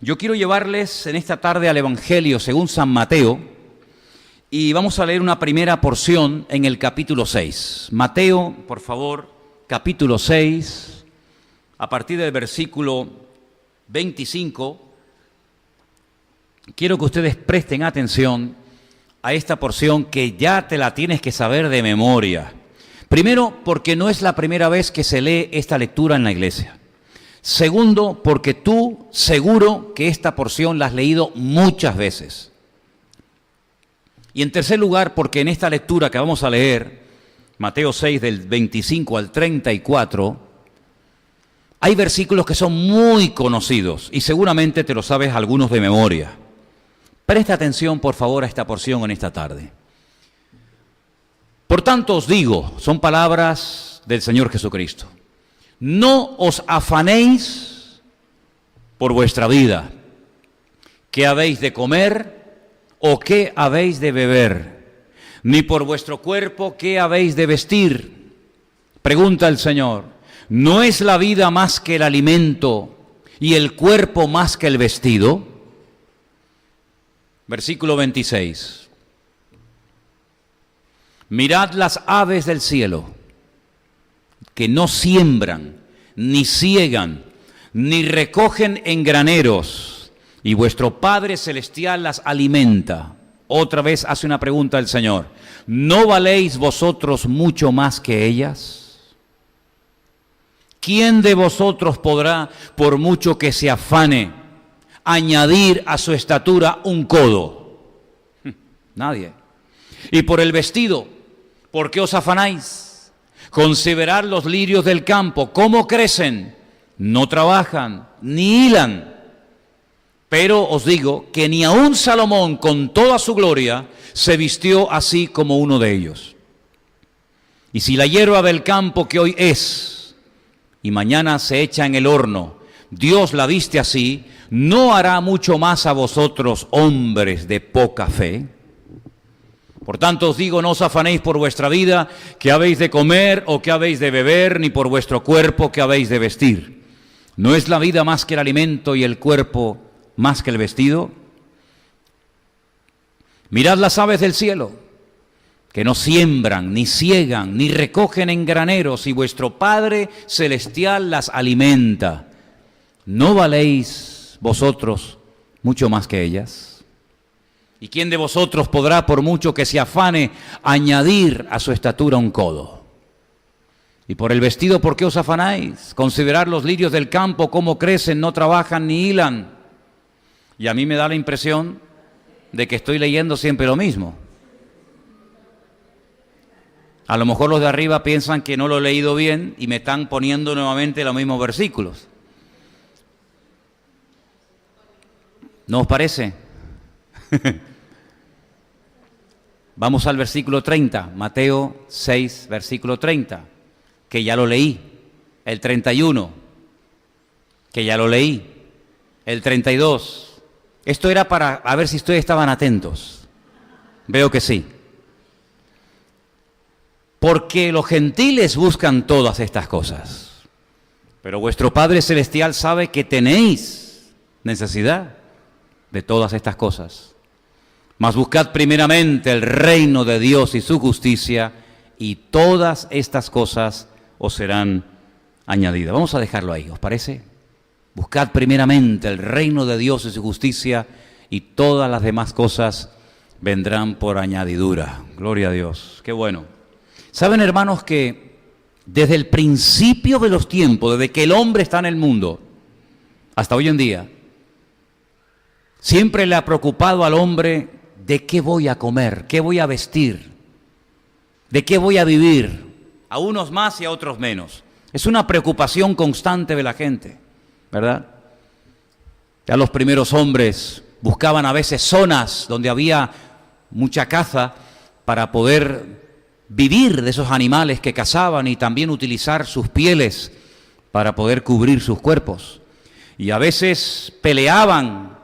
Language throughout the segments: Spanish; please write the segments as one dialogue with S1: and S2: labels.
S1: Yo quiero llevarles en esta tarde al Evangelio según San Mateo y vamos a leer una primera porción en el capítulo 6. Mateo, por favor, capítulo 6, a partir del versículo 25. Quiero que ustedes presten atención a esta porción que ya te la tienes que saber de memoria. Primero, porque no es la primera vez que se lee esta lectura en la iglesia. Segundo, porque tú seguro que esta porción la has leído muchas veces. Y en tercer lugar, porque en esta lectura que vamos a leer, Mateo 6 del 25 al 34, hay versículos que son muy conocidos y seguramente te lo sabes algunos de memoria. Presta atención, por favor, a esta porción en esta tarde. Por tanto os digo, son palabras del Señor Jesucristo, no os afanéis por vuestra vida, qué habéis de comer o qué habéis de beber, ni por vuestro cuerpo qué habéis de vestir. Pregunta el Señor, ¿no es la vida más que el alimento y el cuerpo más que el vestido? Versículo 26. Mirad las aves del cielo, que no siembran, ni siegan, ni recogen en graneros, y vuestro Padre Celestial las alimenta. Otra vez hace una pregunta el Señor. ¿No valéis vosotros mucho más que ellas? ¿Quién de vosotros podrá, por mucho que se afane, añadir a su estatura un codo? Nadie. Y por el vestido, ¿por qué os afanáis? Considerad los lirios del campo, cómo crecen, no trabajan, ni hilan. Pero os digo que ni aun Salomón con toda su gloria se vistió así como uno de ellos. Y si la hierba del campo que hoy es y mañana se echa en el horno, Dios la viste así, ¿no hará mucho más a vosotros, hombres de poca fe? Por tanto os digo, no os afanéis por vuestra vida, qué habéis de comer o qué habéis de beber, ni por vuestro cuerpo qué habéis de vestir. ¿No es la vida más que el alimento y el cuerpo más que el vestido? Mirad las aves del cielo, que no siembran, ni siegan, ni recogen en graneros, y vuestro Padre Celestial las alimenta. ¿No valéis vosotros mucho más que ellas? ¿Y quién de vosotros podrá, por mucho que se afane, añadir a su estatura un codo? Y por el vestido, ¿por qué os afanáis? Considerad los lirios del campo, cómo crecen, no trabajan ni hilan. Y a mí me da la impresión de que estoy leyendo siempre lo mismo. A lo mejor los de arriba piensan que no lo he leído bien y me están poniendo nuevamente los mismos versículos. ¿No os parece? Vamos al versículo 30, Mateo 6, versículo 30, que ya lo leí, el 31, que ya lo leí, el 32. Esto era para a ver si ustedes estaban atentos. Veo que sí. Porque los gentiles buscan todas estas cosas, pero vuestro Padre Celestial sabe que tenéis necesidad de todas estas cosas. Mas buscad primeramente el reino de Dios y su justicia, y todas estas cosas os serán añadidas. Vamos a dejarlo ahí, ¿os parece? Buscad primeramente el reino de Dios y su justicia, y todas las demás cosas vendrán por añadidura. Gloria a Dios, qué bueno. ¿Saben, hermanos, que desde el principio de los tiempos, desde que el hombre está en el mundo, hasta hoy en día, siempre le ha preocupado al hombre de qué voy a comer, qué voy a vestir, de qué voy a vivir, a unos más y a otros menos? Es una preocupación constante de la gente, ¿verdad? Ya los primeros hombres buscaban a veces zonas donde había mucha caza para poder vivir de esos animales que cazaban y también utilizar sus pieles para poder cubrir sus cuerpos. Y a veces peleaban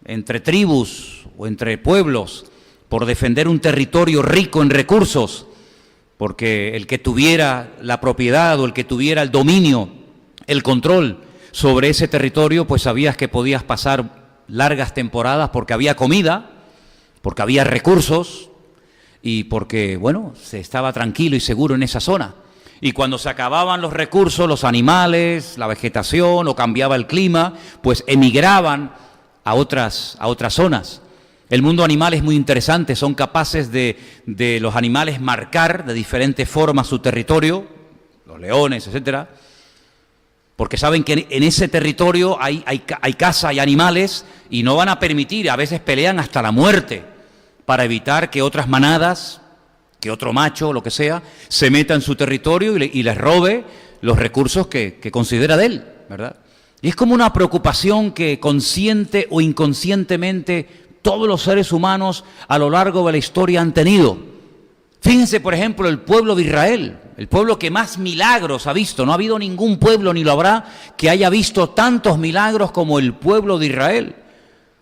S1: entre tribus o entre pueblos por defender un territorio rico en recursos, porque el que tuviera la propiedad o el que tuviera el dominio, el control, sobre ese territorio, pues sabías que podías pasar largas temporadas porque había comida, porque había recursos y porque, bueno, se estaba tranquilo y seguro en esa zona. Y cuando se acababan los recursos, los animales, la vegetación o cambiaba el clima, pues emigraban a otras zonas. El mundo animal es muy interesante, son capaces de los animales marcar de diferentes formas su territorio, los leones, etcétera, porque saben que en ese territorio hay caza, hay animales, y no van a permitir, a veces pelean hasta la muerte, para evitar que otras manadas, que otro macho, lo que sea, se meta en su territorio y les robe los recursos que considera de él, ¿verdad? Y es como una preocupación que consciente o inconscientemente todos los seres humanos a lo largo de la historia han tenido. Fíjense, por ejemplo, el pueblo de Israel, el pueblo que más milagros ha visto. No ha habido ningún pueblo, ni lo habrá, que haya visto tantos milagros como el pueblo de Israel.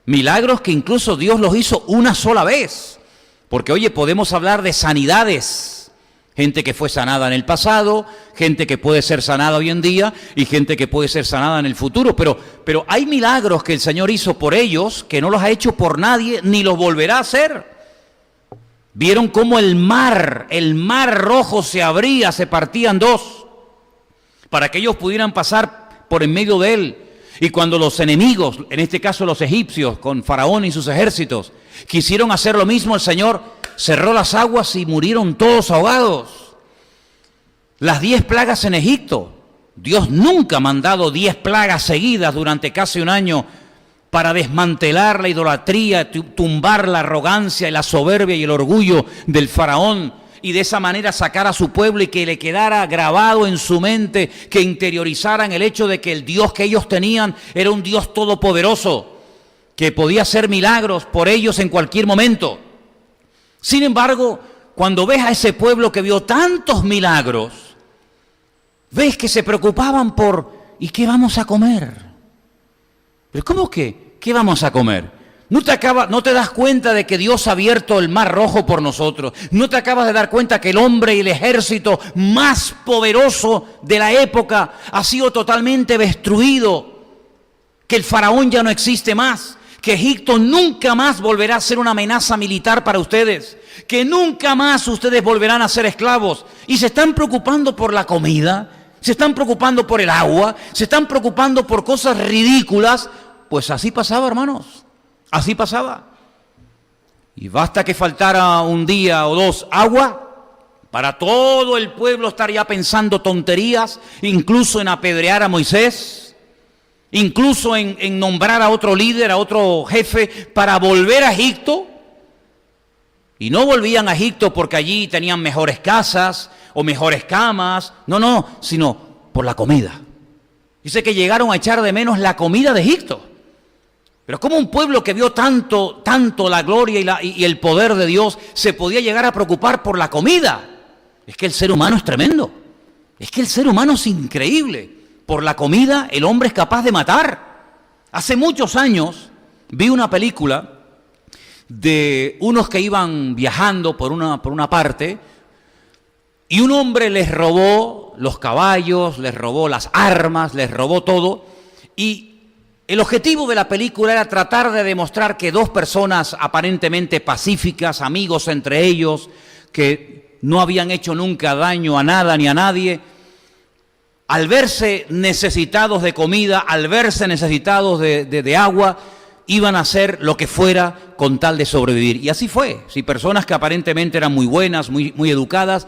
S1: Milagros que incluso Dios los hizo una sola vez. Porque, oye, podemos hablar de sanidades. Gente que fue sanada en el pasado, gente que puede ser sanada hoy en día y gente que puede ser sanada en el futuro. Pero hay milagros que el Señor hizo por ellos que no los ha hecho por nadie ni los volverá a hacer. Vieron cómo el mar Rojo se abría, se partía en dos, para que ellos pudieran pasar por en medio de él. Y cuando los enemigos, en este caso los egipcios, con Faraón y sus ejércitos, quisieron hacer lo mismo, el Señor cerró las aguas y murieron todos ahogados. Las 10 plagas en Egipto. Dios nunca ha mandado 10 plagas seguidas durante casi un año para desmantelar la idolatría, tumbar la arrogancia y la soberbia y el orgullo del faraón, y de esa manera sacar a su pueblo y que le quedara grabado en su mente, que interiorizaran el hecho de que el Dios que ellos tenían era un Dios todopoderoso, que podía hacer milagros por ellos en cualquier momento. Sin embargo, cuando ves a ese pueblo que vio tantos milagros, ves que se preocupaban por ¿y qué vamos a comer? ¿Pero cómo que? ¿Qué vamos a comer? ¿No te das cuenta de que Dios ha abierto el mar Rojo por nosotros? ¿No te acabas de dar cuenta que el hombre y el ejército más poderoso de la época ha sido totalmente destruido? Que el faraón ya no existe más, que Egipto nunca más volverá a ser una amenaza militar para ustedes, que nunca más ustedes volverán a ser esclavos, y se están preocupando por la comida, se están preocupando por el agua, se están preocupando por cosas ridículas. Pues así pasaba, hermanos, así pasaba. Y basta que faltara un día o dos agua para todo el pueblo estar ya pensando tonterías, incluso en apedrear a Moisés, incluso en nombrar a otro líder, a otro jefe, para volver a Egipto. Y no volvían a Egipto porque allí tenían mejores casas o mejores camas, no, sino por la comida. Dice que llegaron a echar de menos la comida de Egipto. Pero como un pueblo que vio tanto la gloria y el poder de Dios se podía llegar a preocupar por la comida. Es que el ser humano es tremendo. Es que el ser humano es increíble. Por la comida el hombre es capaz de matar. Hace muchos años vi una película de unos que iban viajando por una parte y un hombre les robó los caballos, les robó las armas, les robó todo, y el objetivo de la película era tratar de demostrar que dos personas aparentemente pacíficas, amigos entre ellos, que no habían hecho nunca daño a nada ni a nadie, al verse necesitados de comida, al verse necesitados de agua, iban a hacer lo que fuera con tal de sobrevivir. Y así fue. Si personas que aparentemente eran muy buenas, muy educadas,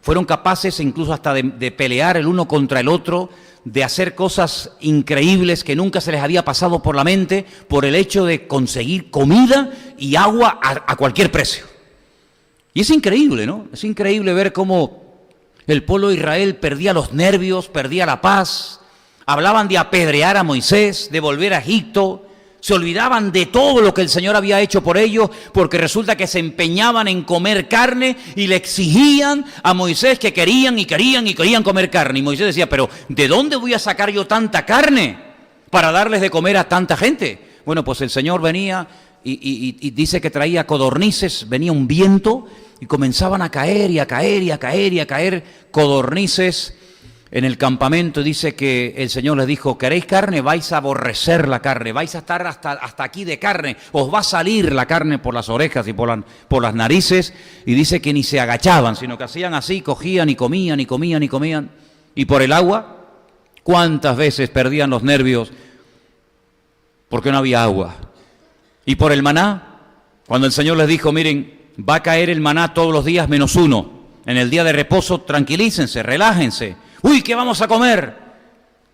S1: fueron capaces incluso hasta de pelear el uno contra el otro, de hacer cosas increíbles que nunca se les había pasado por la mente, por el hecho de conseguir comida y agua a cualquier precio. Y es increíble, ¿no? Es increíble ver cómo el pueblo de Israel perdía los nervios, perdía la paz. Hablaban de apedrear a Moisés, de volver a Egipto. Se olvidaban de todo lo que el Señor había hecho por ellos, porque resulta que se empeñaban en comer carne y le exigían a Moisés que querían comer carne. Y Moisés decía, pero ¿de dónde voy a sacar yo tanta carne para darles de comer a tanta gente? Bueno, pues el Señor venía y dice que traía codornices, venía un viento y comenzaban a caer codornices en el campamento, dice que el Señor les dijo, ¿queréis carne? Vais a aborrecer la carne, vais a estar hasta aquí de carne, os va a salir la carne por las orejas y por las narices, y dice que ni se agachaban, sino que hacían así, cogían y comían y comían y comían. Y por el agua, ¿cuántas veces perdían los nervios porque no había agua? Y por el maná, cuando el Señor les dijo, miren, va a caer el maná todos los días menos uno, en el día de reposo tranquilícense, relájense. Uy, ¿qué vamos a comer?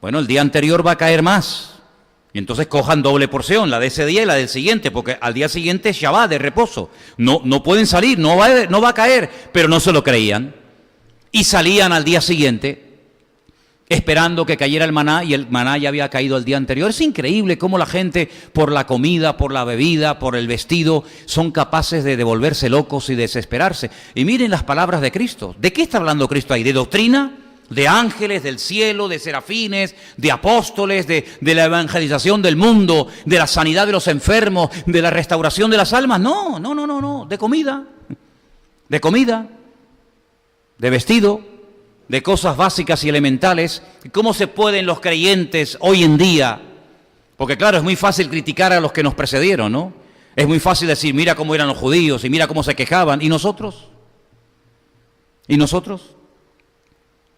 S1: Bueno, el día anterior va a caer más. Y entonces cojan doble porción, la de ese día y la del siguiente, porque al día siguiente es Shabbat, de reposo. No pueden salir, no va a caer, pero no se lo creían. Y salían al día siguiente esperando que cayera el maná, y el maná ya había caído el día anterior. Es increíble cómo la gente, por la comida, por la bebida, por el vestido, son capaces de volverse locos y desesperarse. Y miren las palabras de Cristo. ¿De qué está hablando Cristo ahí? ¿De doctrina? ¿De ángeles, del cielo, de serafines, de apóstoles, de la evangelización del mundo, de la sanidad de los enfermos, de la restauración de las almas? No, de comida, de vestido, de cosas básicas y elementales. ¿Cómo se pueden los creyentes hoy en día? Porque claro, es muy fácil criticar a los que nos precedieron, ¿no? Es muy fácil decir, mira cómo eran los judíos y mira cómo se quejaban. ¿Y nosotros? ¿Y nosotros?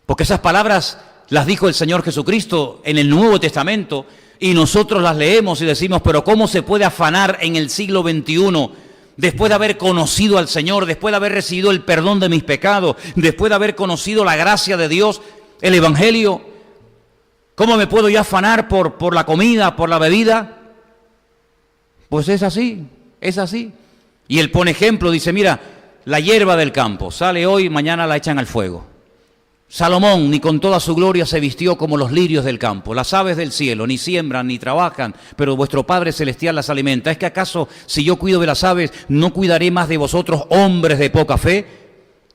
S1: Porque esas palabras las dijo el Señor Jesucristo en el Nuevo Testamento y nosotros las leemos y decimos, pero ¿cómo se puede afanar en el siglo XXI, después de haber conocido al Señor, después de haber recibido el perdón de mis pecados, después de haber conocido la gracia de Dios, el Evangelio? ¿Cómo me puedo yo afanar por la comida, por la bebida? Pues es así. Y él pone ejemplo, dice, mira, la hierba del campo sale hoy, mañana la echan al fuego. Salomón ni con toda su gloria se vistió como los lirios del campo. Las aves del cielo ni siembran ni trabajan, pero vuestro Padre Celestial las alimenta. ¿Es que acaso si yo cuido de las aves, no cuidaré más de vosotros, hombres de poca fe?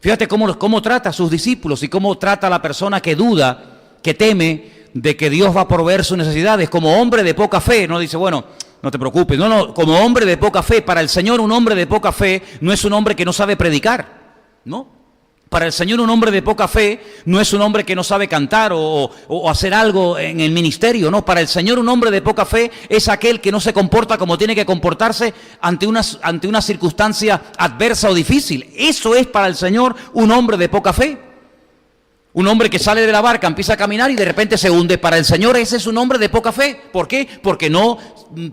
S1: Fíjate cómo trata a sus discípulos y cómo trata a la persona que duda, que teme de que Dios va a proveer sus necesidades. Como hombre de poca fe, no dice, bueno, no te preocupes. No, como hombre de poca fe. Para el Señor un hombre de poca fe no es un hombre que no sabe predicar, ¿no? Para el Señor un hombre de poca fe no es un hombre que no sabe cantar o hacer algo en el ministerio, no. Para el Señor un hombre de poca fe es aquel que no se comporta como tiene que comportarse ante una circunstancia adversa o difícil. Eso es para el Señor un hombre de poca fe. Un hombre que sale de la barca, empieza a caminar y de repente se hunde. Para el Señor ese es un hombre de poca fe. ¿Por qué? Porque no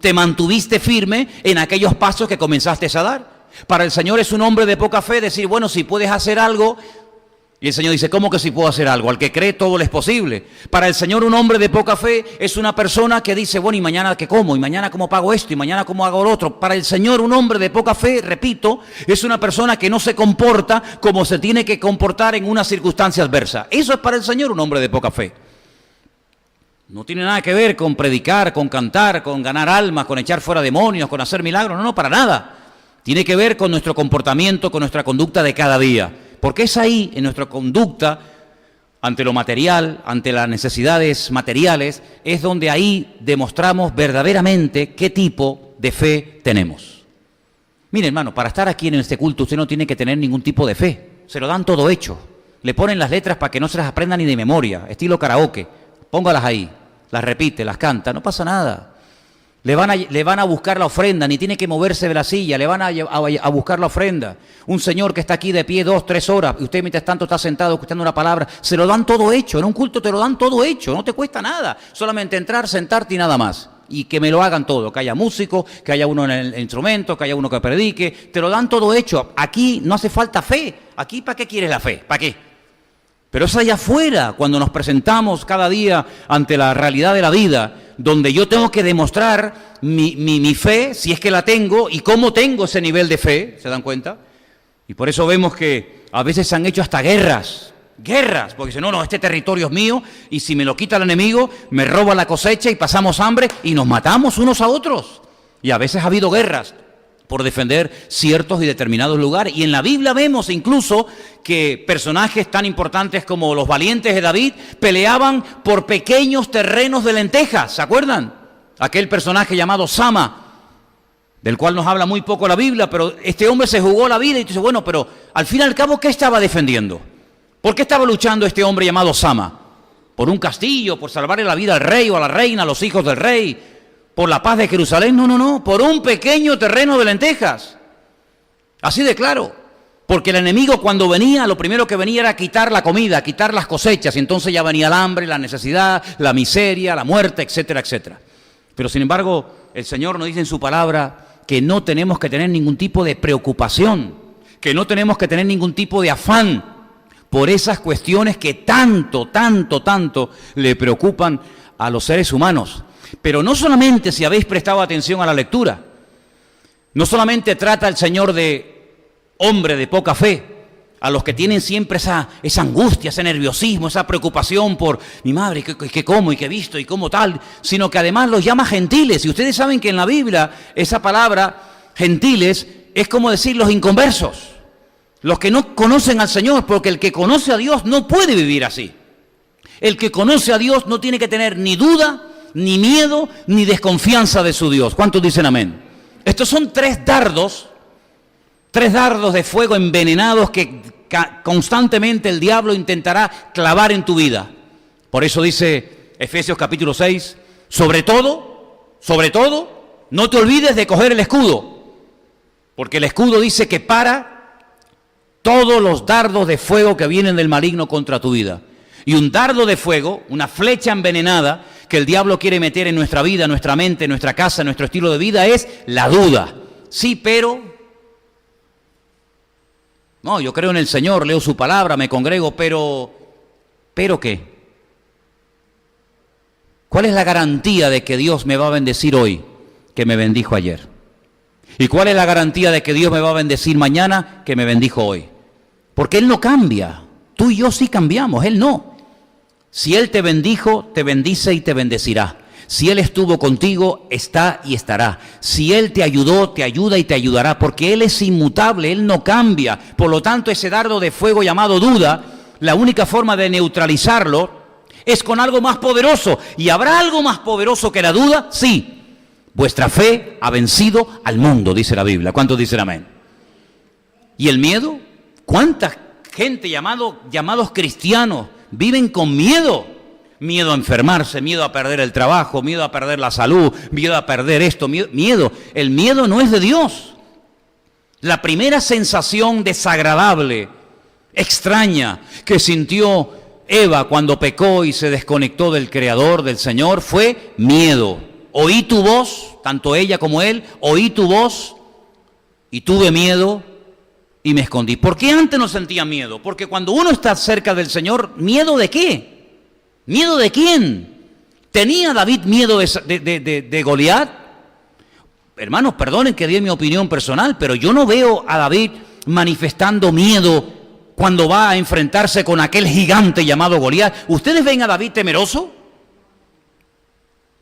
S1: te mantuviste firme en aquellos pasos que comenzaste a dar. Para el Señor es un hombre de poca fe decir, bueno, si puedes hacer algo. Y el Señor dice, ¿cómo que si puedo hacer algo? Al que cree todo le es posible. Para el Señor un hombre de poca fe es una persona que dice, bueno, ¿y mañana qué como? ¿Y mañana cómo pago esto? ¿Y mañana cómo hago lo otro? Para el Señor un hombre de poca fe, repito, es una persona que no se comporta como se tiene que comportar en una circunstancia adversa. Eso es para el Señor un hombre de poca fe. No tiene nada que ver con predicar, con cantar, con ganar almas, con echar fuera demonios, con hacer milagros. No, para nada. Tiene que ver con nuestro comportamiento, con nuestra conducta de cada día. Porque es ahí, en nuestra conducta, ante lo material, ante las necesidades materiales, es donde ahí demostramos verdaderamente qué tipo de fe tenemos. Mire, hermano, para estar aquí en este culto usted no tiene que tener ningún tipo de fe. Se lo dan todo hecho. Le ponen las letras para que no se las aprenda ni de memoria, estilo karaoke. Póngalas ahí, las repite, las canta, no pasa nada. Le van a buscar la ofrenda, ni tiene que moverse de la silla, le van a buscar la ofrenda. Un señor que está aquí de pie 2, 3 horas, y usted mientras tanto está sentado escuchando una palabra, se lo dan todo hecho. En un culto te lo dan todo hecho, no te cuesta nada. Solamente entrar, sentarte y nada más. Y que me lo hagan todo, que haya músico, que haya uno en el instrumento, que haya uno que predique. Te lo dan todo hecho. Aquí no hace falta fe. Aquí, ¿para qué quieres la fe? ¿Para qué? Pero es allá afuera, cuando nos presentamos cada día ante la realidad de la vida, donde yo tengo que demostrar mi fe, si es que la tengo, y cómo tengo ese nivel de fe, ¿se dan cuenta? Y por eso vemos que a veces se han hecho hasta guerras, porque dicen, no, este territorio es mío, y si me lo quita el enemigo, me roba la cosecha y pasamos hambre, y nos matamos unos a otros. Y a veces ha habido guerras por defender ciertos y determinados lugares. Y en la Biblia vemos incluso que personajes tan importantes como los valientes de David peleaban por pequeños terrenos de lentejas, ¿se acuerdan? Aquel personaje llamado Sama, del cual nos habla muy poco la Biblia, pero este hombre se jugó la vida y dice, bueno, pero al fin y al cabo, ¿qué estaba defendiendo? ¿Por qué estaba luchando este hombre llamado Sama? por un castillo, por salvarle la vida al rey o a la reina, a los hijos del rey, por la paz de Jerusalén. No, por un pequeño terreno de lentejas. Así de claro. Porque el enemigo cuando venía, lo primero que venía era quitar la comida, quitar las cosechas, y entonces ya venía el hambre, la necesidad, la miseria, la muerte, etcétera, etcétera. Pero sin embargo, el Señor nos dice en su palabra que no tenemos que tener ningún tipo de preocupación, que no tenemos que tener ningún tipo de afán por esas cuestiones que tanto le preocupan a los seres humanos. Pero no solamente, si habéis prestado atención a la lectura, no solamente trata el Señor de hombre de poca fe, a los que tienen siempre esa angustia, ese nerviosismo, esa preocupación por mi madre, que como y que he visto y como tal, sino que además los llama gentiles. Y ustedes saben que en la Biblia esa palabra gentiles es como decir los inconversos, los que no conocen al Señor, porque el que conoce a Dios no puede vivir así. El que conoce a Dios no tiene que tener ni duda, ni miedo, ni desconfianza de su Dios. ¿Cuántos dicen amén? Estos son tres dardos de fuego envenenados que constantemente el diablo intentará clavar en tu vida. Por eso dice Efesios capítulo 6, sobre todo, no te olvides de coger el escudo, porque el escudo dice que para todos los dardos de fuego que vienen del maligno contra tu vida. Y un dardo de fuego, una flecha envenenada que el diablo quiere meter en nuestra vida, nuestra mente, nuestra casa, nuestro estilo de vida, es la duda. Sí, pero... No, yo creo en el Señor, leo su palabra, me congrego, ¿pero qué? ¿Cuál es la garantía de que Dios me va a bendecir hoy, que me bendijo ayer? ¿Y cuál es la garantía de que Dios me va a bendecir mañana, que me bendijo hoy? Porque Él no cambia. Tú y yo sí cambiamos, Él no. Si Él te bendijo, te bendice y te bendecirá. Si Él estuvo contigo, está y estará. Si Él te ayudó, te ayuda y te ayudará, porque Él es inmutable, Él no cambia. Por lo tanto, ese dardo de fuego llamado duda, la única forma de neutralizarlo es con algo más poderoso. ¿Y habrá algo más poderoso que la duda? Sí. Vuestra fe ha vencido al mundo, dice la Biblia. ¿Cuántos dicen amén? ¿Y el miedo? ¿Cuánta gente llamados cristianos viven con miedo? Miedo a enfermarse, miedo a perder el trabajo, miedo a perder la salud, miedo a perder esto, miedo. El miedo no es de Dios. La primera sensación desagradable, extraña, que sintió Eva cuando pecó y se desconectó del Creador, del Señor, fue miedo. Oí tu voz, tanto ella como él, oí tu voz y tuve miedo y me escondí. ¿Por qué antes no sentía miedo? Porque cuando uno está cerca del Señor, ¿miedo de qué? ¿Miedo de quién? ¿Tenía David miedo de Goliat? Hermanos, perdonen que dé mi opinión personal, pero yo no veo a David manifestando miedo cuando va a enfrentarse con aquel gigante llamado Goliat. ¿Ustedes ven a David temeroso?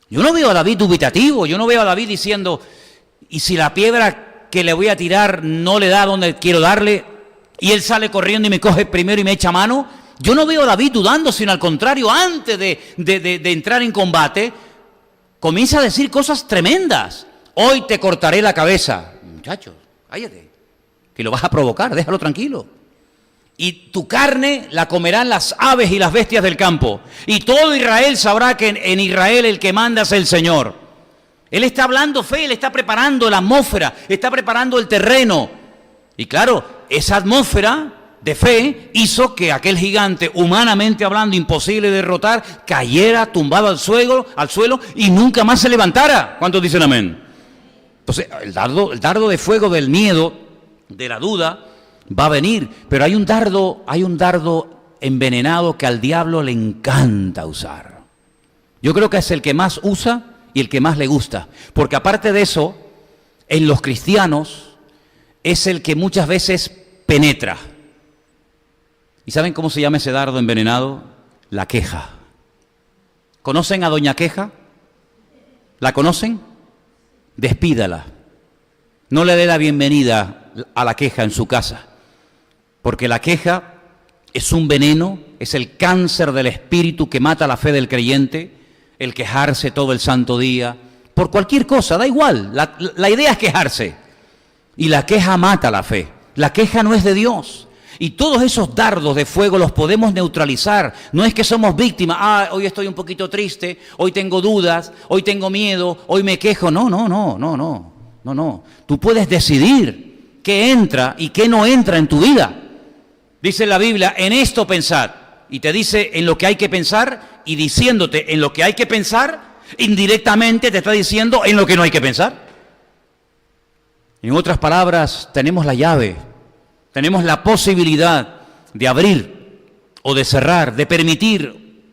S1: Yo no veo a David dubitativo, yo no veo a David diciendo, ¿y si la piedra que le voy a tirar no le da donde quiero darle? Y él sale corriendo y me coge primero y me echa mano. Yo no veo a David dudando, sino al contrario, antes de entrar en combate, comienza a decir cosas tremendas. Hoy te cortaré la cabeza. Muchachos, cállate, que lo vas a provocar, déjalo tranquilo. Y tu carne la comerán las aves y las bestias del campo. Y todo Israel sabrá que en Israel el que manda es el Señor. Él está hablando fe, él está preparando la atmósfera, está preparando el terreno. Y claro, esa atmósfera de fe hizo que aquel gigante, humanamente hablando, imposible de derrotar, cayera tumbado al suelo y nunca más se levantara. ¿Cuántos dicen amén? Entonces, el dardo de fuego del miedo, de la duda, va a venir. Pero hay un dardo envenenado que al diablo le encanta usar. Yo creo que es el que más usa y el que más le gusta. Porque aparte de eso, en los cristianos es el que muchas veces penetra. ¿Y saben cómo se llama ese dardo envenenado? La queja. ¿Conocen a Doña Queja? ¿La conocen? Despídala. No le dé la bienvenida a la queja en su casa. Porque la queja es un veneno, es el cáncer del espíritu que mata la fe del creyente, el quejarse todo el santo día, por cualquier cosa, da igual, la idea es quejarse. Y la queja mata la fe. La queja no es de Dios. Y todos esos dardos de fuego los podemos neutralizar. No es que somos víctimas. Hoy estoy un poquito triste, hoy tengo dudas, hoy tengo miedo, hoy me quejo. No. Tú puedes decidir qué entra y qué no entra en tu vida. Dice la Biblia, en esto pensad. Y te dice en lo que hay que pensar, y diciéndote en lo que hay que pensar, indirectamente te está diciendo en lo que no hay que pensar. En otras palabras, tenemos la llave, tenemos la posibilidad de abrir o de cerrar, de permitir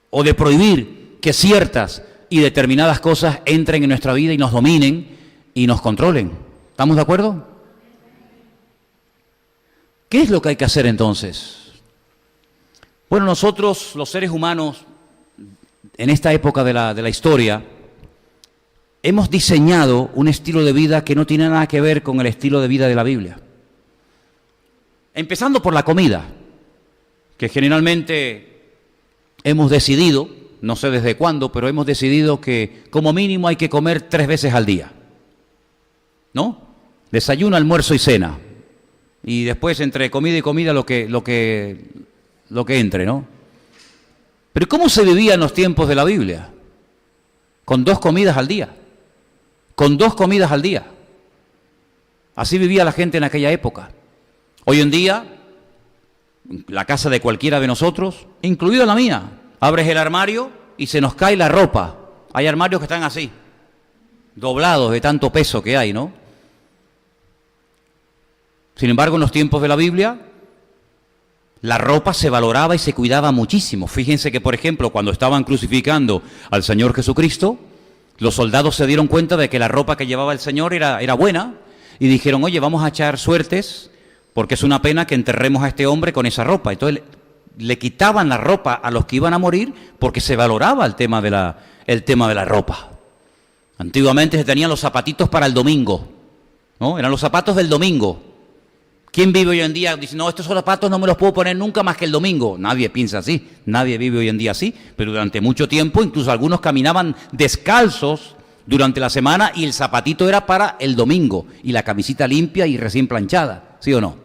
S1: o de prohibir que ciertas y determinadas cosas entren en nuestra vida y nos dominen y nos controlen. ¿Estamos de acuerdo? ¿Qué es lo que hay que hacer entonces? Bueno, nosotros, los seres humanos, en esta época de la historia, hemos diseñado un estilo de vida que no tiene nada que ver con el estilo de vida de la Biblia. Empezando por la comida, que generalmente hemos decidido, no sé desde cuándo, pero hemos decidido que como mínimo hay que comer 3 veces al día, ¿no? Desayuno, almuerzo y cena. Y después entre comida y comida lo que entre, ¿no? Pero ¿cómo se vivía en los tiempos de la Biblia? Con 2 comidas al día. Con 2 comidas al día. Así vivía la gente en aquella época. Hoy en día, la casa de cualquiera de nosotros, incluida la mía, abres el armario y se nos cae la ropa. Hay armarios que están así, doblados de tanto peso que hay, ¿no? Sin embargo, en los tiempos de la Biblia, la ropa se valoraba y se cuidaba muchísimo. Fíjense que, por ejemplo, cuando estaban crucificando al Señor Jesucristo, los soldados se dieron cuenta de que la ropa que llevaba el Señor era buena y dijeron, oye, vamos a echar suertes porque es una pena que enterremos a este hombre con esa ropa. Entonces le quitaban la ropa a los que iban a morir porque se valoraba el tema de la ropa. Antiguamente se tenían los zapatitos para el domingo, ¿no? Eran los zapatos del domingo. ¿Quién vive hoy en día? Dice, no, estos zapatos no me los puedo poner nunca más que el domingo. Nadie piensa así, nadie vive hoy en día así, pero durante mucho tiempo incluso algunos caminaban descalzos durante la semana y el zapatito era para el domingo y la camisita limpia y recién planchada, ¿sí o no?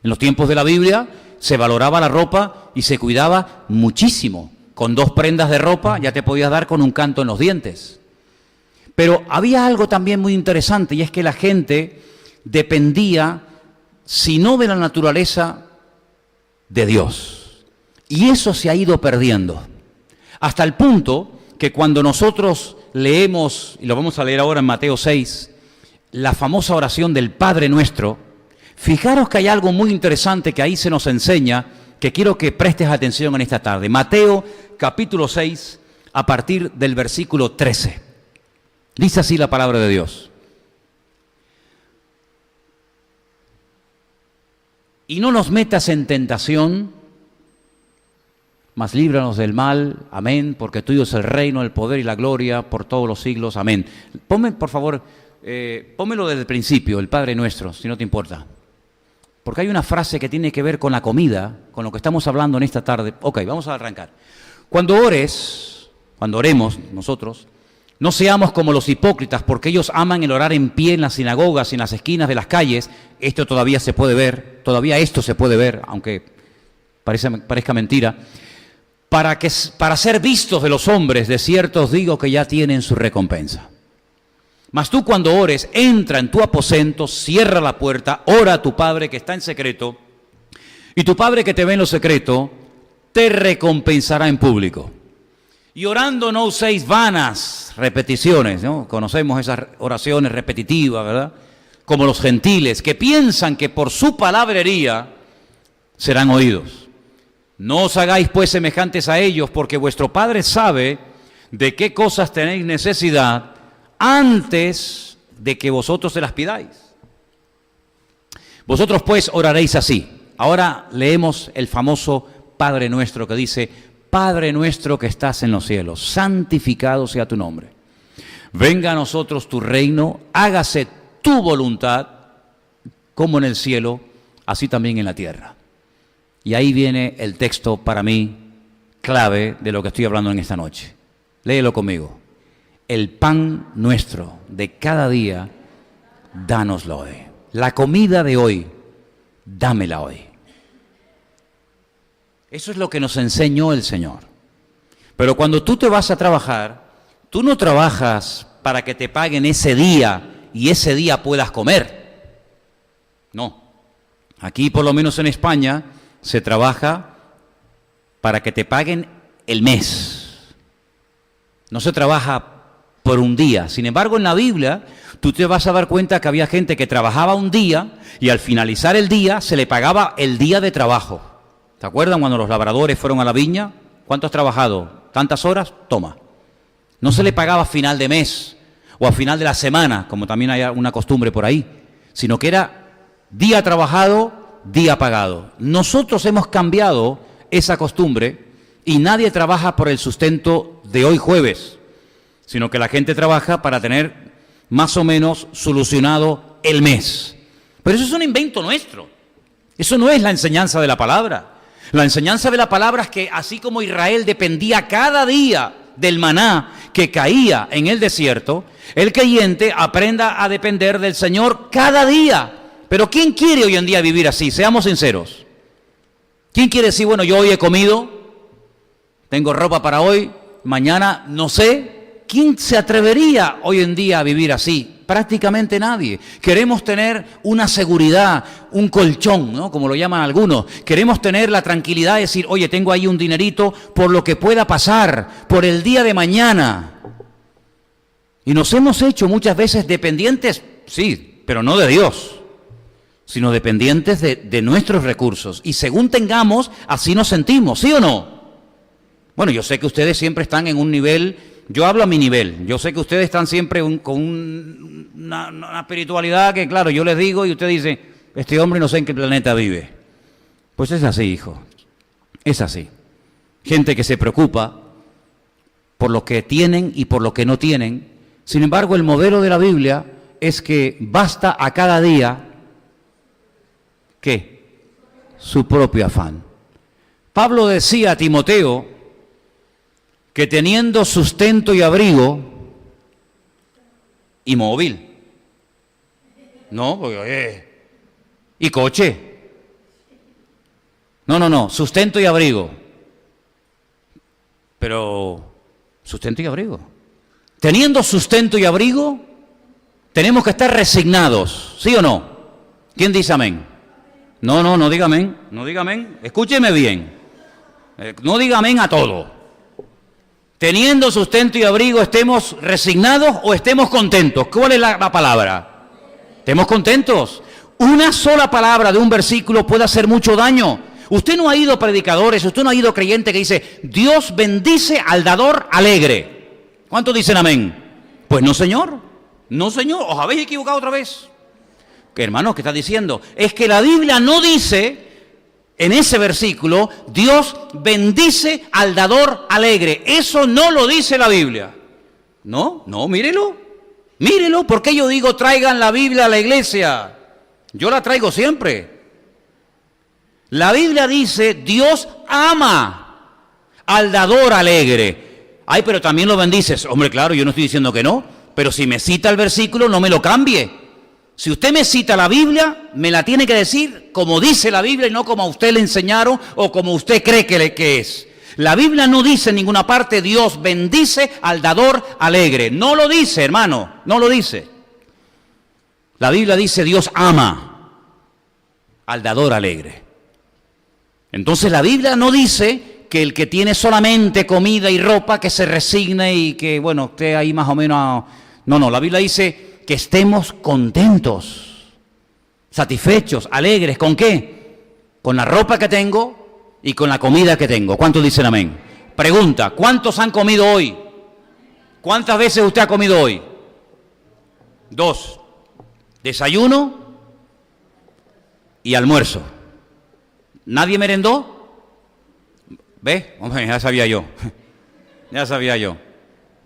S1: En los tiempos de la Biblia se valoraba la ropa y se cuidaba muchísimo. Con 2 prendas de ropa ya te podías dar con un canto en los dientes. Pero había algo también muy interesante y es que la gente dependía, si no de la naturaleza, de Dios. Y eso se ha ido perdiendo. Hasta el punto que cuando nosotros leemos, y lo vamos a leer ahora en Mateo 6, la famosa oración del Padre Nuestro, fijaros que hay algo muy interesante que ahí se nos enseña, que quiero que prestes atención en esta tarde. Mateo capítulo 6, a partir del versículo 13. Dice así la palabra de Dios. Y no nos metas en tentación, mas líbranos del mal, amén, porque tuyo es el reino, el poder y la gloria por todos los siglos, amén. Ponme, por favor, pónmelo desde el principio, el Padre Nuestro, si no te importa. Porque hay una frase que tiene que ver con la comida, con lo que estamos hablando en esta tarde. Ok, vamos a arrancar. Cuando oremos nosotros, no seamos como los hipócritas, porque ellos aman el orar en pie en las sinagogas y en las esquinas de las calles. Esto todavía se puede ver, todavía esto se puede ver, aunque parezca mentira. Para ser vistos de los hombres, de cierto os digo que ya tienen su recompensa. Mas tú cuando ores, entra en tu aposento, cierra la puerta, ora a tu Padre que está en secreto, y tu Padre que te ve en lo secreto, te recompensará en público. Y orando no uséis vanas repeticiones, ¿no? Conocemos esas oraciones repetitivas, ¿verdad? Como los gentiles, que piensan que por su palabrería serán oídos. No os hagáis pues semejantes a ellos, porque vuestro Padre sabe de qué cosas tenéis necesidad antes de que vosotros se las pidáis. Vosotros pues oraréis así. Ahora leemos el famoso Padre Nuestro que dice: Padre nuestro que estás en los cielos, santificado sea tu nombre. Venga a nosotros tu reino, hágase tu voluntad, como en el cielo, así también en la tierra. Y ahí viene el texto para mí clave de lo que estoy hablando en esta noche. Léelo conmigo. El pan nuestro de cada día, dánoslo hoy. La comida de hoy, dámela hoy. Eso es lo que nos enseñó el Señor. Pero cuando tú te vas a trabajar, tú no trabajas para que te paguen ese día y ese día puedas comer. No. Aquí, por lo menos en España, se trabaja para que te paguen el mes. No se trabaja por un día. Sin embargo, en la Biblia, tú te vas a dar cuenta que había gente que trabajaba un día y al finalizar el día se le pagaba el día de trabajo. ¿Te acuerdan cuando los labradores fueron a la viña? ¿Cuánto has trabajado? ¿Tantas horas? Toma. No se le pagaba a final de mes o a final de la semana, como también hay una costumbre por ahí, sino que era día trabajado, día pagado. Nosotros hemos cambiado esa costumbre y nadie trabaja por el sustento de hoy jueves, sino que la gente trabaja para tener más o menos solucionado el mes. Pero eso es un invento nuestro. Eso no es la enseñanza de la palabra. La enseñanza de la palabra es que así como Israel dependía cada día del maná que caía en el desierto, el creyente aprenda a depender del Señor cada día. Pero ¿quién quiere hoy en día vivir así? Seamos sinceros. ¿Quién quiere decir, bueno, yo hoy he comido, tengo ropa para hoy, mañana no sé? ¿Quién se atrevería hoy en día a vivir así? Prácticamente nadie. Queremos tener una seguridad, un colchón, ¿no? Como lo llaman algunos. Queremos tener la tranquilidad de decir, oye, tengo ahí un dinerito por lo que pueda pasar, por el día de mañana. Y nos hemos hecho muchas veces dependientes, sí, pero no de Dios, sino dependientes de nuestros recursos. Y según tengamos, así nos sentimos, ¿sí o no? Bueno, yo sé que ustedes siempre están en un nivel, yo hablo a mi nivel, yo sé que ustedes están siempre con una espiritualidad que, claro, yo les digo y usted dice, este hombre no sé en qué planeta vive. Pues es así, hijo, es así. Gente que se preocupa por lo que tienen y por lo que no tienen. Sin embargo, el modelo de la Biblia es que basta a cada día, ¿qué? Su propio afán. Pablo decía a Timoteo que teniendo sustento y abrigo y móvil, no, porque, y coche, no, sustento y abrigo, pero sustento y abrigo, teniendo sustento y abrigo, tenemos que estar resignados, ¿sí o no? ¿Quién dice amén? No diga amén, escúcheme bien, no diga amén a todo. Teniendo sustento y abrigo, ¿estemos resignados o estemos contentos? ¿Cuál es la palabra? ¿Estemos contentos? Una sola palabra de un versículo puede hacer mucho daño. Usted no ha ido predicadores, usted no ha ido creyente que dice, Dios bendice al dador alegre. ¿Cuántos dicen amén? Pues no, señor. No, señor. ¿Os habéis equivocado otra vez? ¿Qué, hermanos, qué está diciendo? Es que la Biblia no dice, en ese versículo, Dios bendice al dador alegre. Eso no lo dice la Biblia. No, mírelo. Mírelo, porque yo digo, traigan la Biblia a la iglesia. Yo la traigo siempre. La Biblia dice, Dios ama al dador alegre. Ay, pero también lo bendices. Hombre, claro, yo no estoy diciendo que no, pero si me cita el versículo, no me lo cambie. Si usted me cita la Biblia, me la tiene que decir como dice la Biblia y no como a usted le enseñaron o como usted cree que es. La Biblia no dice en ninguna parte, Dios bendice al dador alegre. No lo dice, hermano, no lo dice. La Biblia dice, Dios ama al dador alegre. Entonces la Biblia no dice que el que tiene solamente comida y ropa, que se resigne y que, bueno, esté ahí más o menos. No, la Biblia dice que estemos contentos, satisfechos, alegres. ¿Con qué? Con la ropa que tengo y con la comida que tengo. ¿Cuántos dicen amén? Pregunta, ¿cuántos han comido hoy? ¿Cuántas veces usted ha comido hoy? 2. Desayuno y almuerzo. ¿Nadie merendó? ¿Ve? Hombre, ya sabía yo.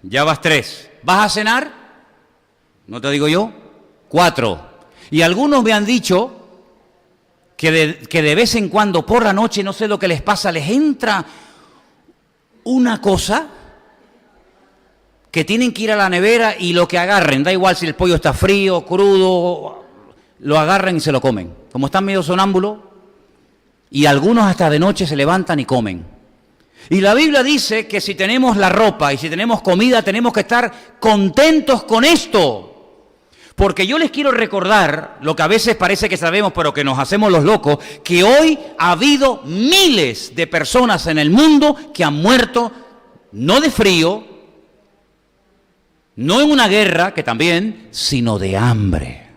S1: Ya vas 3. ¿Vas a cenar? ¿No te digo yo? 4. Y algunos me han dicho que de vez en cuando, por la noche, no sé lo que les pasa, les entra una cosa que tienen que ir a la nevera y lo que agarren, da igual si el pollo está frío, crudo, lo agarran y se lo comen. Como están medio sonámbulos, y algunos hasta de noche se levantan y comen. Y la Biblia dice que si tenemos la ropa y si tenemos comida, tenemos que estar contentos con esto. Porque yo les quiero recordar, lo que a veces parece que sabemos, pero que nos hacemos los locos, que hoy ha habido miles de personas en el mundo que han muerto, no de frío, no en una guerra, que también, sino de hambre.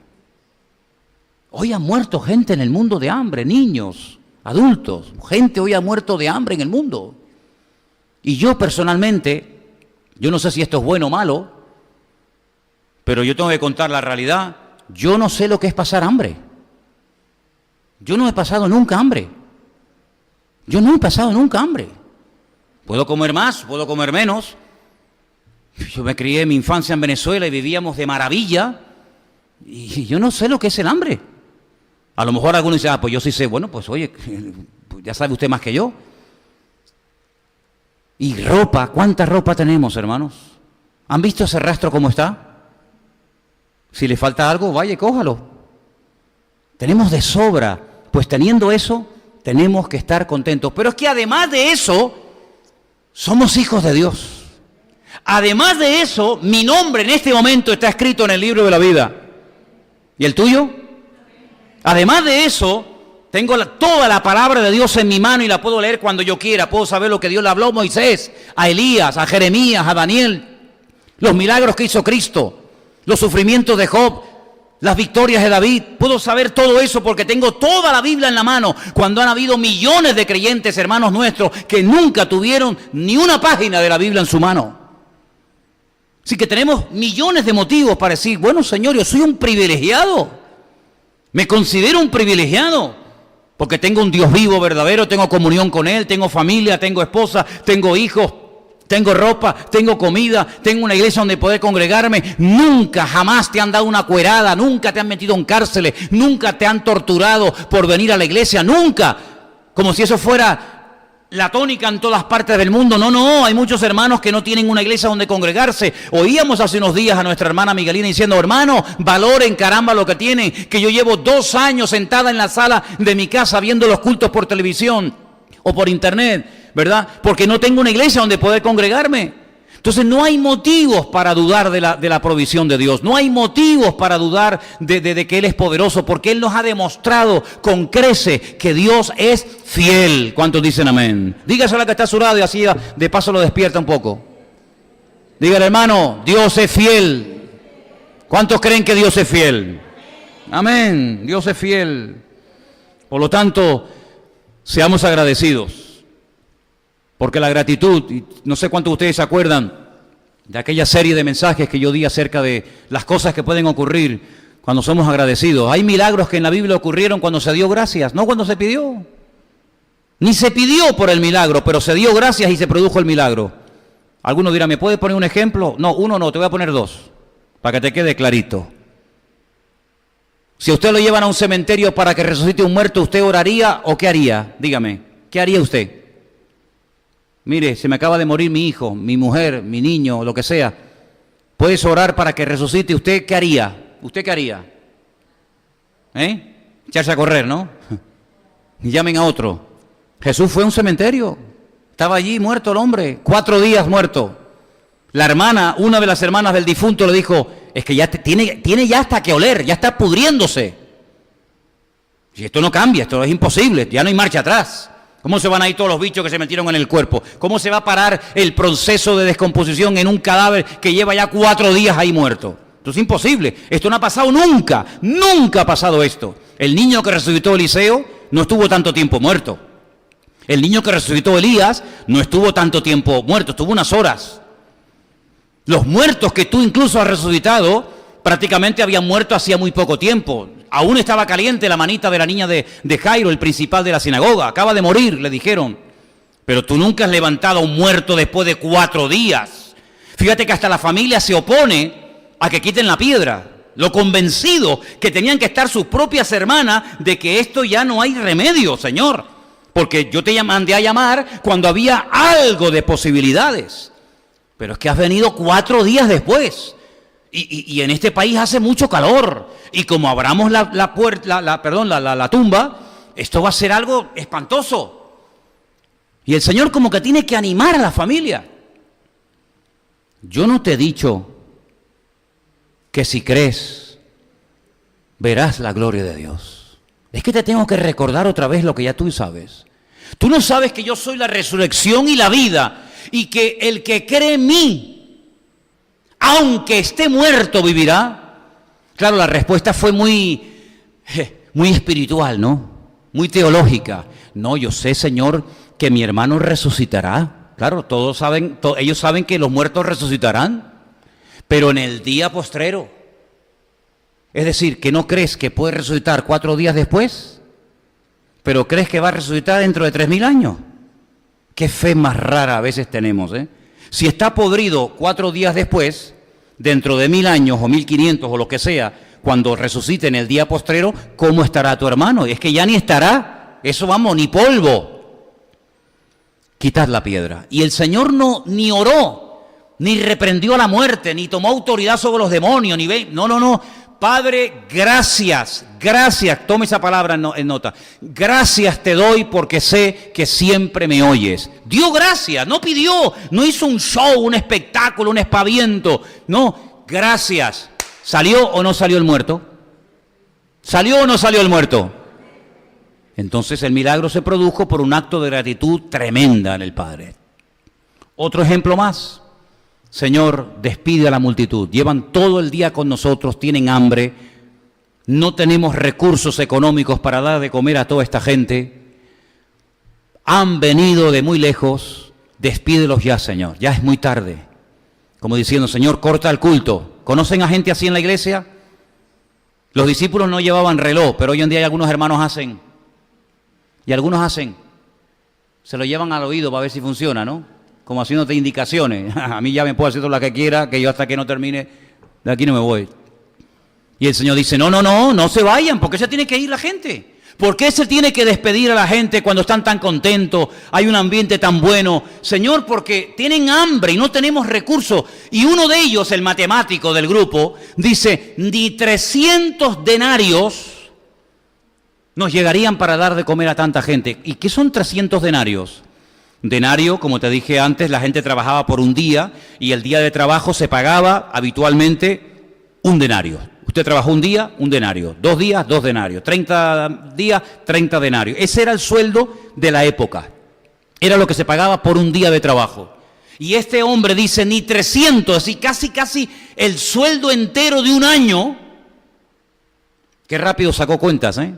S1: Hoy ha muerto gente en el mundo de hambre, niños, adultos, gente hoy ha muerto de hambre en el mundo. Y yo personalmente, yo no sé si esto es bueno o malo, pero yo tengo que contar la realidad. Yo no sé lo que es pasar hambre. Yo no he pasado nunca hambre. Yo no he pasado nunca hambre. Puedo comer más, puedo comer menos. Yo me crié en mi infancia en Venezuela y vivíamos de maravilla. Y yo no sé lo que es el hambre. A lo mejor algunos dicen, pues yo sí sé. Bueno, pues oye, ya sabe usted más que yo. Y ropa, ¿cuánta ropa tenemos, hermanos? ¿Han visto ese rastro cómo está? Si le falta algo, vaya y cójalo. Tenemos de sobra. Pues teniendo eso, tenemos que estar contentos. Pero es que además de eso, somos hijos de Dios. Además de eso, mi nombre en este momento está escrito en el libro de la vida. ¿Y el tuyo? Además de eso, tengo toda la palabra de Dios en mi mano y la puedo leer cuando yo quiera. Puedo saber lo que Dios le habló a Moisés, a Elías, a Jeremías, a Daniel. Los milagros que hizo Cristo. Los sufrimientos de Job, las victorias de David. Puedo saber todo eso porque tengo toda la Biblia en la mano. Cuando han habido millones de creyentes, hermanos nuestros, que nunca tuvieron ni una página de la Biblia en su mano. Así que tenemos millones de motivos para decir, bueno, Señor, yo soy un privilegiado. Me considero un privilegiado. Porque tengo un Dios vivo, verdadero, tengo comunión con Él, tengo familia, tengo esposa, tengo hijos. Tengo ropa, tengo comida, tengo una iglesia donde poder congregarme. Nunca, jamás te han dado una cuerada, nunca te han metido en cárceles, nunca te han torturado por venir a la iglesia, nunca. Como si eso fuera la tónica en todas partes del mundo. No, no, hay muchos hermanos que no tienen una iglesia donde congregarse. Oíamos hace unos días a nuestra hermana Miguelina diciendo, hermano, valoren caramba lo que tienen, que yo llevo 2 años sentada en la sala de mi casa viendo los cultos por televisión o por internet. ¿Verdad? Porque no tengo una iglesia donde poder congregarme. Entonces no hay motivos para dudar de la provisión de Dios. No hay motivos para dudar de que Él es poderoso, porque Él nos ha demostrado con crece que Dios es fiel. ¿Cuántos dicen amén? Dígaselo a la que está a su lado y así de paso lo despierta un poco. Dígale, hermano, Dios es fiel. ¿Cuántos creen que Dios es fiel? Amén, Dios es fiel. Por lo tanto, seamos agradecidos. Porque la gratitud, y no sé cuántos de ustedes se acuerdan de aquella serie de mensajes que yo di acerca de las cosas que pueden ocurrir cuando somos agradecidos. Hay milagros que en la Biblia ocurrieron cuando se dio gracias, no cuando se pidió. Ni se pidió por el milagro, pero se dio gracias y se produjo el milagro. Algunos dirán, ¿me puede poner un ejemplo? No, uno no, te voy a poner 2, para que te quede clarito. Si a usted lo llevan a un cementerio para que resucite un muerto, ¿usted oraría o qué haría? Dígame, ¿qué haría usted? Mire, se me acaba de morir mi hijo, mi mujer, mi niño, lo que sea. ¿Puedes orar para que resucite? ¿Usted qué haría? ¿Usted qué haría? Echarse a correr, ¿no? Y llamen a otro. Jesús fue a un cementerio. Estaba allí muerto el hombre, 4 días muerto. La hermana, una de las hermanas del difunto le dijo, es que ya tiene ya hasta que oler, ya está pudriéndose. Si esto no cambia, esto es imposible, ya no hay marcha atrás. ¿Cómo se van a ir todos los bichos que se metieron en el cuerpo? ¿Cómo se va a parar el proceso de descomposición en un cadáver que lleva ya 4 días ahí muerto? Esto es imposible. Esto no ha pasado nunca. Nunca ha pasado esto. El niño que resucitó Eliseo no estuvo tanto tiempo muerto. El niño que resucitó Elías no estuvo tanto tiempo muerto, estuvo unas horas. Los muertos que tú incluso has resucitado prácticamente habían muerto hacía muy poco tiempo. Aún estaba caliente la manita de la niña de Jairo, el principal de la sinagoga. Acaba de morir, le dijeron. Pero tú nunca has levantado a un muerto después de 4 días. Fíjate que hasta la familia se opone a que quiten la piedra. Lo convencido que tenían que estar sus propias hermanas de que esto ya no hay remedio, Señor. Porque yo te mandé a llamar cuando había algo de posibilidades. Pero es que has venido 4 días después. Y en este país hace mucho calor. Y como abramos la tumba, esto va a ser algo espantoso. Y el Señor como que tiene que animar a la familia. Yo no te he dicho que si crees, verás la gloria de Dios. Es que te tengo que recordar otra vez lo que ya tú sabes. Tú no sabes que yo soy la resurrección y la vida, y que el que cree en mí, aunque esté muerto, vivirá. Claro, la respuesta fue muy espiritual, ¿no? Muy teológica. No, yo sé, Señor, que mi hermano resucitará. Claro, todos saben, ellos saben que los muertos resucitarán, pero en el día postrero. Es decir, que no crees que puede resucitar 4 días después, pero crees que va a resucitar dentro de 3000 años. Qué fe más rara a veces tenemos, ¿eh? Si está podrido 4 días después, dentro de 1000 años o 1500 o lo que sea, cuando resucite en el día postrero, ¿cómo estará tu hermano? Es que ya ni estará, eso vamos, ni polvo. Quitad la piedra. Y el Señor no ni oró, ni reprendió a la muerte, ni tomó autoridad sobre los demonios, no. Padre, gracias, tome esa palabra en nota. Gracias te doy porque sé que siempre me oyes. Dio gracias, no pidió, no hizo un show, un espectáculo, un espaviento. No, gracias. ¿Salió o no salió el muerto? ¿Salió o no salió el muerto? Entonces el milagro se produjo por un acto de gratitud tremenda en el Padre. Otro ejemplo más. Señor, despide a la multitud. Llevan todo el día con nosotros, tienen hambre, no tenemos recursos económicos para dar de comer a toda esta gente. Han venido de muy lejos, despídelos ya, Señor. Ya es muy tarde. Como diciendo, Señor, corta el culto. ¿Conocen a gente así en la iglesia? Los discípulos no llevaban reloj, pero hoy en día hay algunos hermanos hacen. Y algunos hacen. Se lo llevan al oído para ver si funciona, ¿no? Como haciéndote indicaciones. A mí ya me puedo hacer todo lo que quiera, que yo hasta que no termine, de aquí no me voy. Y el Señor dice, no se vayan. ¿Por qué se tiene que ir la gente? ¿Por qué se tiene que despedir a la gente cuando están tan contentos? Hay un ambiente tan bueno. Señor, porque tienen hambre y no tenemos recursos. Y uno de ellos, el matemático del grupo, dice, ni 300 denarios nos llegarían para dar de comer a tanta gente. ¿Y qué son 300 denarios? Denario, como te dije antes, la gente trabajaba por un día y el día de trabajo se pagaba habitualmente un denario. Usted trabajó un día, un denario. 2 días, 2 denarios. 30 días, 30 denarios. Ese era el sueldo de la época. Era lo que se pagaba por un día de trabajo. Y este hombre dice, ni 300, y casi el sueldo entero de un año. Qué rápido sacó cuentas, ¿eh?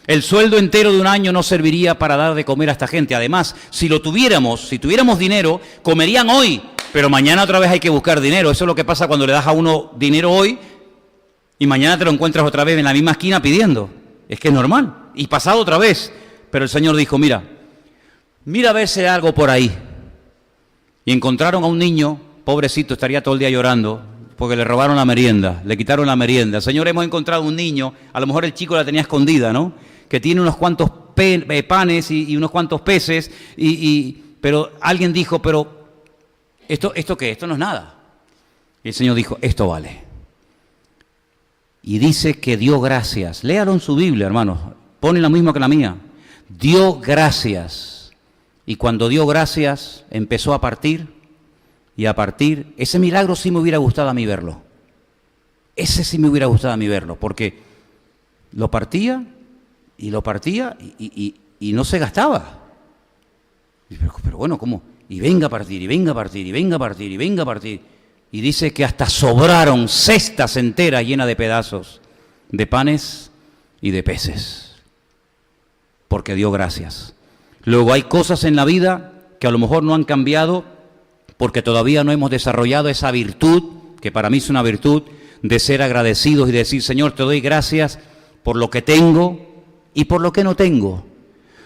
S1: El sueldo entero de un año no serviría para dar de comer a esta gente. Además, si tuviéramos dinero, comerían hoy, pero mañana otra vez hay que buscar dinero. Eso es lo que pasa cuando le das a uno dinero hoy y mañana te lo encuentras otra vez en la misma esquina pidiendo. Es que es normal. Y pasado otra vez. Pero el Señor dijo, mira a ver si hay algo por ahí. Y encontraron a un niño, pobrecito, estaría todo el día llorando, porque le robaron la merienda, le quitaron la merienda. Señor, hemos encontrado un niño, a lo mejor el chico la tenía escondida, ¿no? Que tiene unos cuantos panes y unos cuantos peces, pero alguien dijo, pero ¿esto qué? Esto no es nada. Y el Señor dijo, esto vale. Y dice que dio gracias. Léalo en su Biblia, hermanos. Pone la misma que la mía. Dio gracias. Y cuando dio gracias, empezó a partir. Y a partir, ese milagro sí me hubiera gustado a mí verlo. Ese sí me hubiera gustado a mí verlo, porque lo partía y no se gastaba. Pero bueno, ¿cómo? Y venga a partir, y venga a partir, y venga a partir, y venga a partir. Y dice que hasta sobraron cestas enteras llenas de pedazos, de panes y de peces, porque dio gracias. Luego hay cosas en la vida que a lo mejor no han cambiado, porque todavía no hemos desarrollado esa virtud, que para mí es una virtud, de ser agradecidos y decir, Señor, te doy gracias por lo que tengo y por lo que no tengo.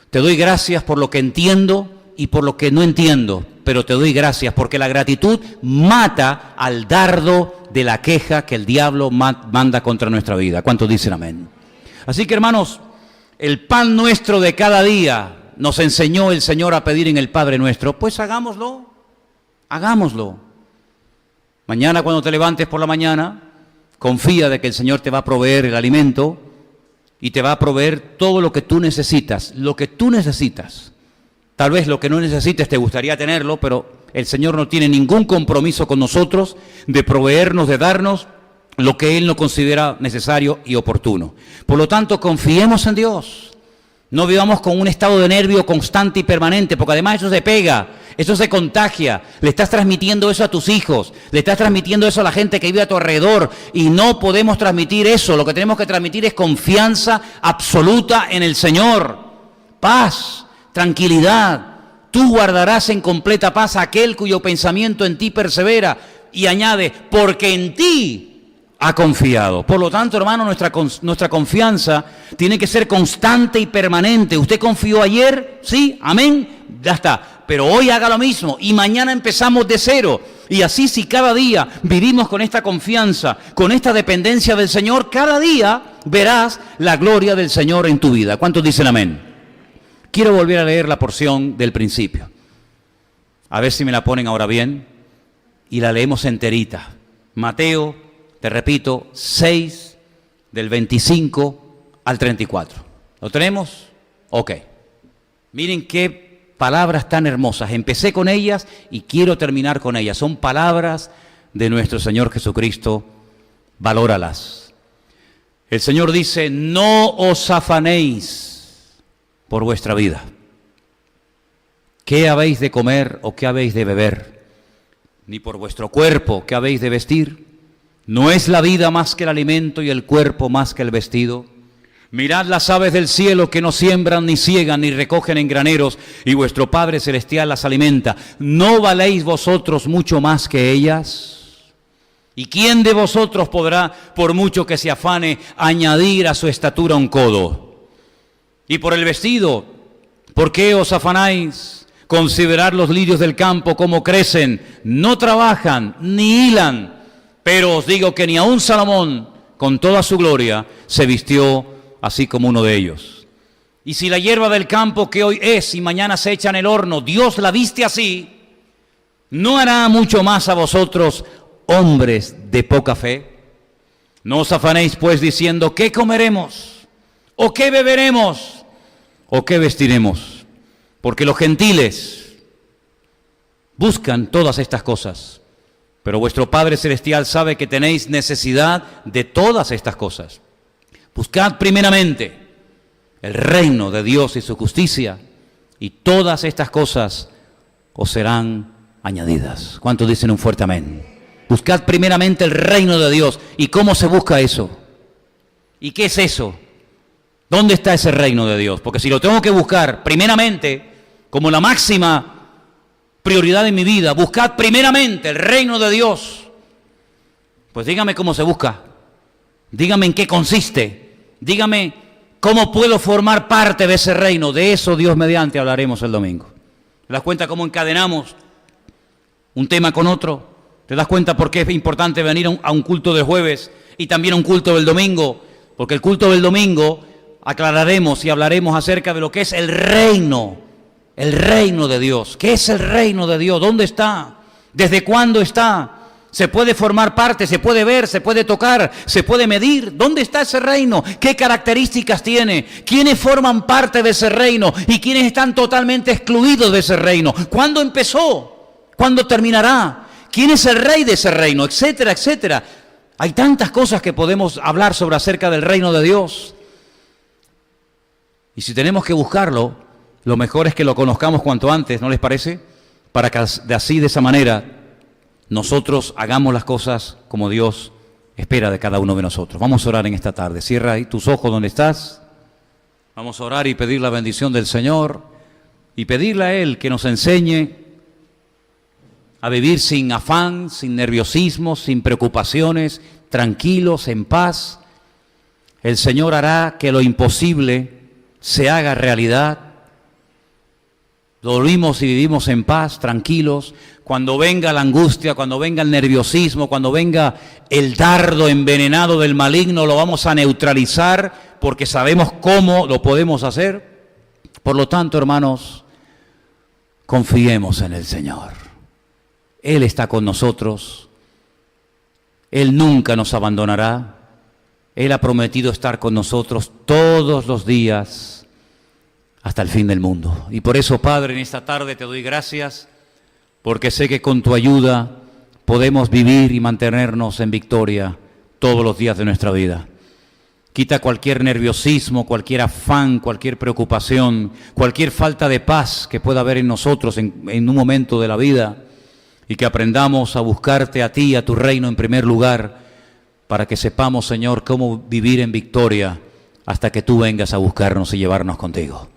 S1: Te doy gracias por lo que entiendo y por lo que no entiendo, pero te doy gracias porque la gratitud mata al dardo de la queja que el diablo manda contra nuestra vida. ¿Cuántos dicen amén? Así que, hermanos, el pan nuestro de cada día nos enseñó el Señor a pedir en el Padre Nuestro, pues hagámoslo. Hagámoslo. Mañana cuando te levantes por la mañana, Confía de que el Señor te va a proveer el alimento y te va a proveer todo lo que tú necesitas, lo que tú necesitas. Tal vez lo que no necesites te gustaría tenerlo, pero el Señor no tiene ningún compromiso con nosotros de proveernos, de darnos lo que Él no considera necesario y oportuno. Por lo tanto, confiemos en Dios. No vivamos con un estado de nervio constante y permanente, porque además eso se pega, eso se contagia. Le estás transmitiendo eso a tus hijos, le estás transmitiendo eso a la gente que vive a tu alrededor, y no podemos transmitir eso. Lo que tenemos que transmitir es confianza absoluta en el Señor, paz, tranquilidad. Tú guardarás en completa paz a aquel cuyo pensamiento en ti persevera, y añade, porque en ti ha confiado. Por lo tanto, hermano, nuestra confianza tiene que ser constante y permanente. ¿Usted confió ayer? Sí, amén, ya está. Pero hoy haga lo mismo y mañana empezamos de cero. Y así, si cada día vivimos con esta confianza, con esta dependencia del Señor, cada día verás la gloria del Señor en tu vida. ¿Cuántos dicen amén? Quiero volver a leer la porción del principio. A ver si me la ponen ahora bien. Y la leemos enterita. Mateo, te repito, 6, del 25 al 34. ¿Lo tenemos? Ok. Miren qué palabras tan hermosas. Empecé con ellas y quiero terminar con ellas. Son palabras de nuestro Señor Jesucristo. Valóralas. El Señor dice, no os afanéis por vuestra vida. ¿Qué habéis de comer o qué habéis de beber? Ni por vuestro cuerpo, ¿qué habéis de vestir? ¿No es la vida más que el alimento y el cuerpo más que el vestido? Mirad las aves del cielo que no siembran, ni ciegan, ni recogen en graneros, y vuestro Padre Celestial las alimenta. ¿No valéis vosotros mucho más que ellas? ¿Y quién de vosotros podrá, por mucho que se afane, añadir a su estatura un codo? Y por el vestido, ¿por qué os afanáis? Considerad los lirios del campo, cómo crecen, no trabajan, ni hilan. Pero os digo que ni aun Salomón, con toda su gloria, se vistió así como uno de ellos. Y si la hierba del campo que hoy es y mañana se echa en el horno, Dios la viste así, ¿no hará mucho más a vosotros, hombres de poca fe? No os afanéis pues diciendo, ¿qué comeremos? ¿O qué beberemos? ¿O qué vestiremos? Porque los gentiles buscan todas estas cosas, pero vuestro Padre Celestial sabe que tenéis necesidad de todas estas cosas. Buscad primeramente el reino de Dios y su justicia, y todas estas cosas os serán añadidas. ¿Cuántos dicen un fuerte amén? Buscad primeramente el reino de Dios. ¿Y cómo se busca eso? ¿Y qué es eso? ¿Dónde está ese reino de Dios? Porque si lo tengo que buscar primeramente, como la máxima prioridad en mi vida, buscad primeramente el reino de Dios, pues dígame cómo se busca, dígame en qué consiste, dígame cómo puedo formar parte de ese reino. De eso, Dios mediante, hablaremos el domingo. ¿Te das cuenta cómo encadenamos un tema con otro? ¿Te das cuenta por qué es importante venir a un culto de jueves y también a un culto del domingo? Porque el culto del domingo aclararemos y hablaremos acerca de lo que es el reino de Dios. ¿Qué es el reino de Dios? ¿Dónde está? ¿Desde cuándo está? ¿Se puede formar parte? ¿Se puede ver? ¿Se puede tocar? ¿Se puede medir? ¿Dónde está ese reino? ¿Qué características tiene? ¿Quiénes forman parte de ese reino? ¿Y quiénes están totalmente excluidos de ese reino? ¿Cuándo empezó? ¿Cuándo terminará? ¿Quién es el rey de ese reino? Etcétera, etcétera. Hay tantas cosas que podemos hablar sobre acerca del reino de Dios. Y si tenemos que buscarlo, lo mejor es que lo conozcamos cuanto antes, ¿no les parece? Para que de esa manera nosotros hagamos las cosas como Dios espera de cada uno de nosotros. Vamos a orar en esta tarde. Cierra ahí tus ojos donde estás. Vamos a orar y pedir la bendición del Señor y pedirle a Él que nos enseñe a vivir sin afán, sin nerviosismo, sin preocupaciones, tranquilos, en paz. El Señor hará que lo imposible se haga realidad. Dormimos y vivimos en paz, tranquilos. Cuando venga la angustia, cuando venga el nerviosismo, cuando venga el dardo envenenado del maligno, lo vamos a neutralizar porque sabemos cómo lo podemos hacer. Por lo tanto, hermanos, confiemos en el Señor. Él está con nosotros. Él nunca nos abandonará. Él ha prometido estar con nosotros todos los días hasta el fin del mundo. Y por eso, Padre, en esta tarde te doy gracias, porque sé que con tu ayuda podemos vivir y mantenernos en victoria todos los días de nuestra vida. Quita cualquier nerviosismo, cualquier afán, cualquier preocupación, cualquier falta de paz que pueda haber en nosotros en un momento de la vida, y que aprendamos a buscarte a ti, a tu reino en primer lugar, para que sepamos, Señor, cómo vivir en victoria hasta que tú vengas a buscarnos y llevarnos contigo.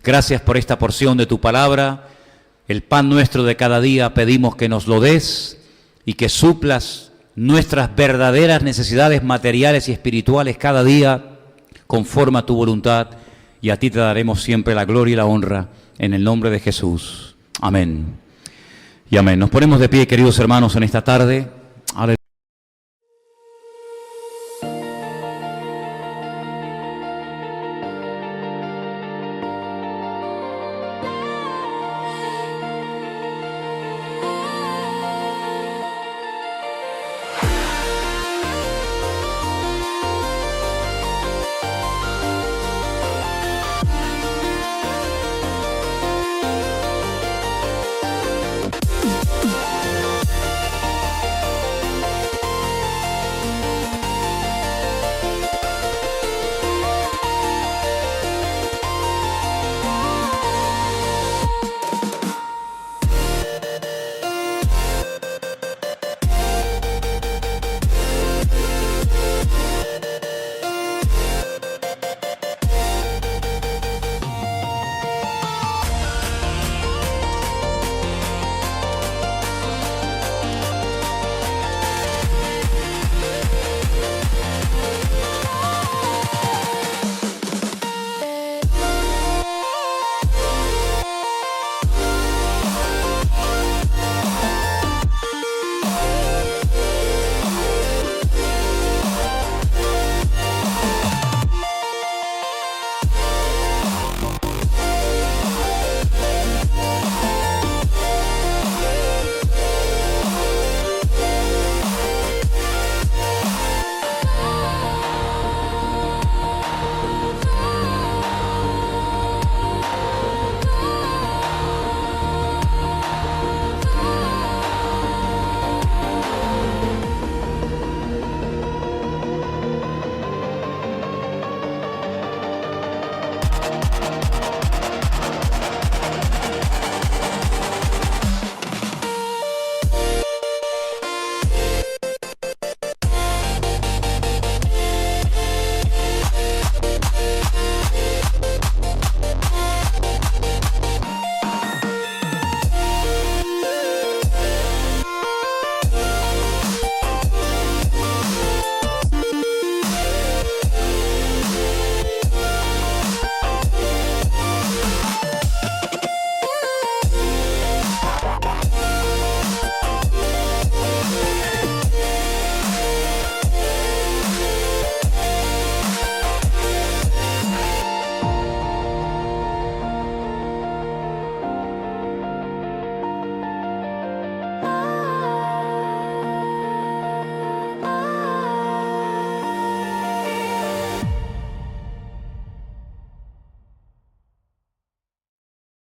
S1: Gracias por esta porción de tu palabra. El pan nuestro de cada día pedimos que nos lo des y que suplas nuestras verdaderas necesidades materiales y espirituales cada día conforme a tu voluntad, y a ti te daremos siempre la gloria y la honra en el nombre de Jesús. Amén. Y amén. Nos ponemos de pie, queridos hermanos, en esta tarde.